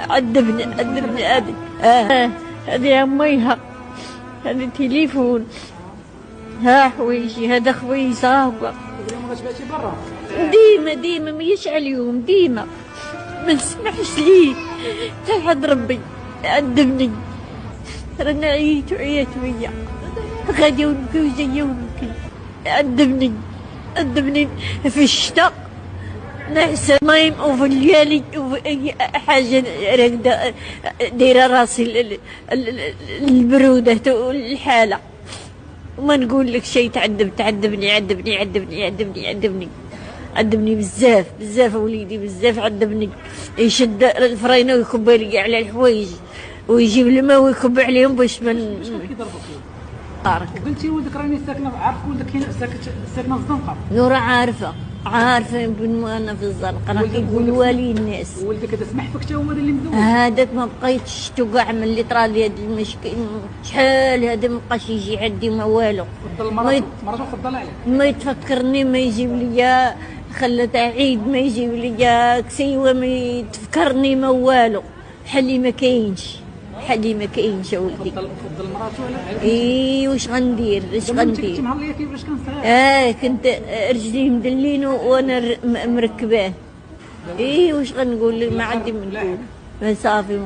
عذبني هذه أميها، هذا تليفون، ها حويجي، هذا خويزة. ما غتباتي برا ديما ميش على اليوم، ديما ما نسمحش ليه حتى حد ربي. عذبني، رانا عييت ويا غادي ونبكي وجايه ونبكي. عذبني في الشتاء نعس نايم، وفي الليالي وفي حاجه راكده دايره راسي البروده والحاله، وما نقول لك شيء. عذبني بزاف وليدي، بزاف عذبني. يشد الفرينه ويكب لي على الحوايج ويجيب الماء ويكب عليهم باش ما طارق. قلتي ولدك راني ساكنه، عارف ولدك ساكنه في الزنقه؟ نورا عارفه بن انا في الزنقه، راه كيقول والي الناس. ولدك هذا سمح فيك حتى هو اللي مدوز؟ هذاك ما بقيتش شتو كاع ملي طرا لي هذا المشكل، شحال هذا ما بقاش يجي عندي ما والو. مراتو خدام عليك، ما يتفكرني، ما يجيب ليا خلت عيد، ما يجيب ليا كسيوه، ما يتفكرني ما والو. حلي ما كاينش يا ولدي. فضل مراتو على اي واش غندير كنتي مهليه كيفاش كان صغير؟ كنت رجلي مدلين وانا مركباه. واش غنقول، ما عندي من نقول، ما صافي.